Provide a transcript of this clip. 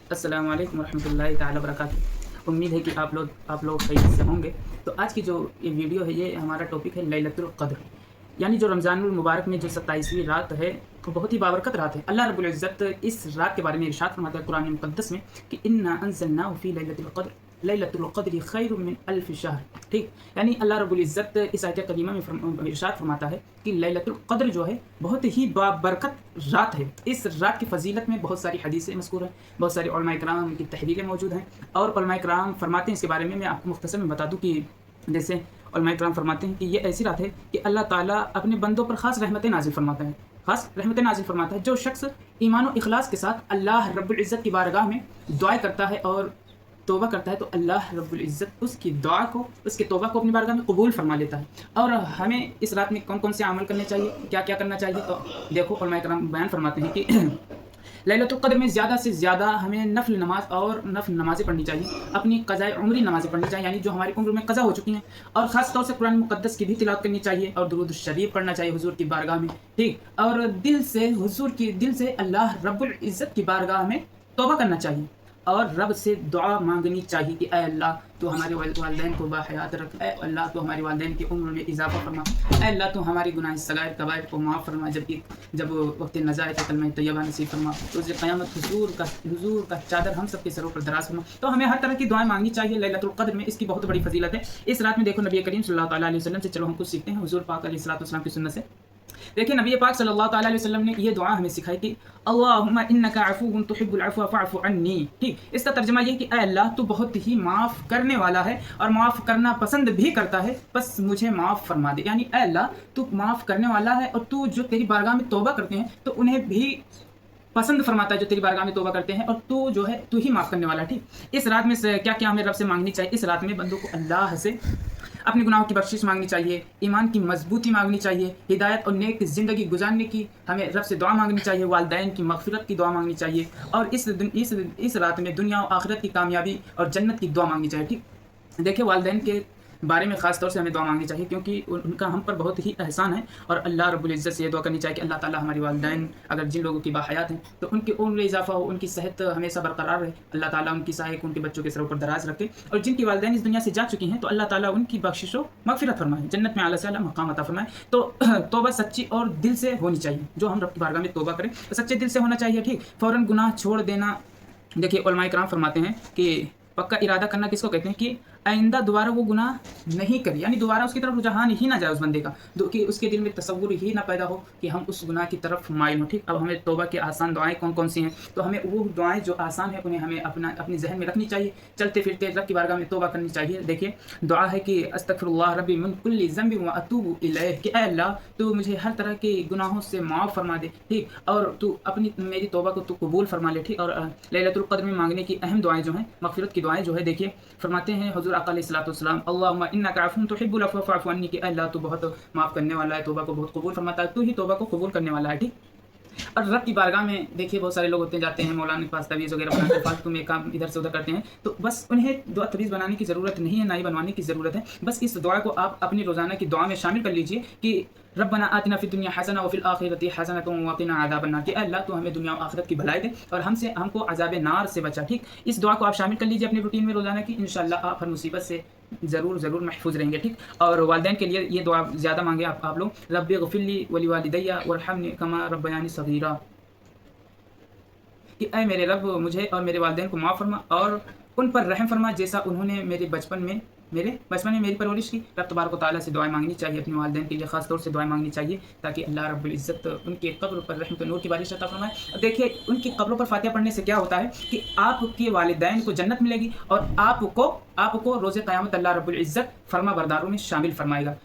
अस्सलाम वालेकुम रहमतुल्लाहि ताला बरकातुहू। उम्मीद है कि आप लोग खैरियत से होंगे। तो आज की जो ये वीडियो है, ये हमारा टॉपिक है लैलतुल क़द्र, यानी जो रमज़ानुल मुबारक में जो 27वीं रात है, वो बहुत ही बाबरकत रात है। अल्लाह रब्बुल इज़्ज़त इस रात के बारे में इरशाद फरमाता है कुरान मुक़द्दस में कि इन्ना अंज़लनाहु फ़ी लैलतिल क़द्र लैलतुल क़द्रि खैरुम मिन अल्फ़ि शहर। ठीक, यानी अल्लाह रब्बुल इज़्ज़त इस आयत करीमा में इरशाद फरमाता है कि लैलतुल क़द्र जो है बहुत ही बाबरकत रात है। इस रात की फ़जीलत में बहुत सारी हदीसें मज़कूर हैं, बहुत सारे उलमाए किराम की तहरीरें मौजूद हैं, और उलमाए किराम फरमाते हैं इसके बारे में। मैं आपको मुख्तसर में बता दूँ कि जैसे उलमाए किराम फरमाते हैं कि ये ऐसी रात है कि अल्लाह ताला अपने बंदों पर ख़ास रहमतें नाज़िल फरमाता है, ख़ास रहमतें नाज़िल फरमाता है। जो शख्स ईमान और इखलास के साथ अल्लाह रब्बुल इज़्ज़त की बारगाह में दुआएं करता है और तौबा करता है, तो अल्लाह रब्बुल इज़्ज़त उसकी दुआ को, उसके तौबा को अपनी बारगाह में कबूल फरमा लेता है। और हमें इस रात में कौन कौन से अमल करने चाहिए, क्या क्या करना चाहिए, तो देखो उलमाए किराम बयान फरमाते हैं कि लैलतुल क़द्र में ज़्यादा से ज़्यादा हमें नफ़िल नमाज और नफ़िल नमाज़ें पढ़नी चाहिए, अपनी क़ज़ाए उम्री नमाज़ें पढ़नी चाहिए, यानी जो हमारी उम्र में क़ज़ा हो चुकी हैं, और ख़ास तौर से कुरान मुक़द्दस की भी तिलावत करनी चाहिए और दुरूद शरीफ पढ़ना चाहिए हुज़ूर की बारगाह में। ठीक, और दिल से अल्लाह रब्बुल इज़्ज़त की बारगाह में तौबा करना चाहिए और रब से दुआ मांगनी चाहिए कि ऐ अल्लाह तो हमारे वालिदैन को बाहयात रख, ऐ अल्लाह तो हमारी वालिदैन की उम्र में इजाफ़ा फरमा, ऐ अल्लाह तो हमारी गुनाह सगायर कबायर को माफ़ फरमा, जब वक्त नज़ा के कलमा तैयबा नसीब फरमा, तो उस क़यामत हुजूर का चादर हम सबके सरों पर दराज फरमा। तो हमें हर तरह की दुआएं मांगनी चाहिए लैलतुल क़द्र में। इसकी बहुत बड़ी फजीलत है। इस रात में देखो नबी करीम सल्लल्लाहु अलैहि वसल्लम से चलो हम कुछ सीखते हैं, हुजूर पाक अलैहिस्सलातु वस्सलाम की सुन्नत से। देखिए नबी पाक सल्लल्लाहु अलैहि वसल्लम ने ये दुआ हमें सिखाई कि अल्लाहुम्मा इन्नका अफ़ुव्वुन तुहिब्बुल अफ़्व फ़अफ़ु अन्नी। ठीक, इसका तर्जुमा ये कि ऐ अल्लाह तू बहुत ही माफ़ करने वाला है और माफ़ करना पसंद भी करता है, बस मुझे माफ़ फरमा दे। यानी ऐ अल्लाह तू माफ़ करने वाला है और तू जो तेरी बारगाह में तौबा करते हैं तो उन्हें भी पसंद फरमाता है, जो तेरी बारगाह में तौबा करते हैं, और तू जो है तू ही माफ़ करने वाला है। ठीक, इस रात में क्या क्या हमें रब से मांगनी चाहिए? इस रात में बंदों को अल्लाह से अपने गुनाहों की बख्शिश मांगनी चाहिए, ईमान की मजबूती मांगनी चाहिए, हिदायत और नेक ज़िंदगी गुजारने की हमें रब से दुआ मांगनी चाहिए, वालिदैन की मग़फ़िरत की दुआ मांगनी चाहिए, और इस रात में दुनिया और आखिरत की कामयाबी और जन्नत की दुआ मांगनी चाहिए। ठीक, देखिए वालिदैन के बारे में ख़ास तौर से हमें दुआ मांगनी चाहिए, क्योंकि उनका हम पर बहुत ही एहसान है, और अल्लाह रब्बुल इज़्ज़त से ये दुआ करनी चाहिए कि अल्लाह ताला हमारी वालिदैन अगर जिन लोगों की बाहयात हैं तो उनकी उम्र में इजाफ़ा हो, उनकी सेहत हमेशा बरकरार रहे, अल्लाह ताला उनकी साए को उनके बच्चों के सरों पर दराज रखे, और जिनकी वालिदैन इस दुनिया से जा चुकी हैं तो अल्लाह ताला उनकी बख्शिश व मग़फ़िरत फरमाए, जन्नत में आला से आला मक़ाम अता फरमाए। तो तौबा सच्ची और दिल से होनी चाहिए। जो हम रब की बारगाह में तौबा करें तो सच्चे दिल से होना चाहिए। ठीक, फ़ौरन गुनाह छोड़ देना। देखिए उलमाए किराम फरमाते हैं कि पक्का इरादा करना किसको कहते हैं कि आइंदा दोबारा वो गुनाह नहीं करे, यानी दोबारा उसकी तरफ रुझान ही ना जाए उस बंदे का, कि उसके दिल में तसव्वुर ही ना पैदा हो कि हम उस गुनाह की तरफ माइल हों। ठीक, अब हमें तौबा की आसान दुआएं कौन कौन सी हैं, तो हमें वो दुआएं जो आसान है उन्हें हमें अपनी जहन में रखनी चाहिए, चलते फिरते रब की बारगाह में तौबा करनी चाहिए। देखिए दुआ है कि अस्तगफिरुल्लाह रब्बी मिन कुल्लि ज़ंबिन व अतूबु इलैह, कि ऐ अल्लाह तू मुझे हर तरह के गुनाहों से माफ़ फरमा दे। ठीक, और तू मेरी तौबा को तू कबूल फरमा ले। ठीक, और लैलतुल क़द्र में मांगने की अहम दुआएं जो हैं, मग़फ़िरत की दुआएं जो है, देखिए फरमाते हैं हुज़ूर आका अलैहिस्सलातु वस्सलाम अल्लाहुम्मा इन्नका अफ़ुव्वुन तुहिब्बुल अफ़्व फ़अफ़ु अन्नी, कि अल्लाह तू बहुत माफ़ करने वाला है, तौबा को बहुत कबूल फरमाता है, तू ही तौबा को कबूल करने वाला है। ठीक, और रब की बारगाह में देखिए बहुत सारे लोग होते जाते हैं, मौलाना के पास तवीज़ वगैरह बनाते हैं, फालतू में काम इधर से उधर करते हैं, तो बस उन्हें दुआ तवीज़ बनाने की ज़रूरत नहीं है, ना ही बनवाने की ज़रूरत है। बस इस दुआ को आप अपनी रोज़ाना की दुआ में शामिल कर लीजिए कि रब्बना आतिना फ़िद दुनिया हसना व फ़िल आखिरति हसनतन व क़िना अज़ाबन नार, कि अल्लाह तू हमें दुनिया और आखिरत की भलाई दे और हमको अज़ाब नार से बचा। ठीक, इस दुआ को आप शामिल कर लीजिए अपनी रूटीन में रोज़ाना की, इंशाअल्लाह आप हर मुसीबत से ज़रूर महफूज़ रहेंगे। ठीक, और वालिदैन के लिए ये दुआ ज़्यादा मांगे आप लोग, रब्बि ग़फ़िरली व लिवालिदैया वरहमनी कमा रब्बयानी सग़ीरा, कि ऐ मेरे रब मुझे और मेरे वालिदैन को माफ़ फरमा और उन पर रहम फरमा जैसा उन्होंने मेरे बचपन में मेरी परवरिश की। रब तबारक व तआला से दुआएं मांगनी चाहिए, अपने वालिदैन के लिए ख़ास तौर से दुआएं मांगनी चाहिए, ताकि अल्लाह रब्बुल इज़्ज़त उनके कब्र पर रहमत नूर की बारिश अता फरमाए। देखिए उनकी कब्रों पर फातिहा पढ़ने से क्या होता है कि आपके वालिदैन को जन्नत मिलेगी और आपको रोज़े क़यामत अल्लाह रब्बुल इज़्ज़त फरमा बरदारों में शामिल फरमाएगा।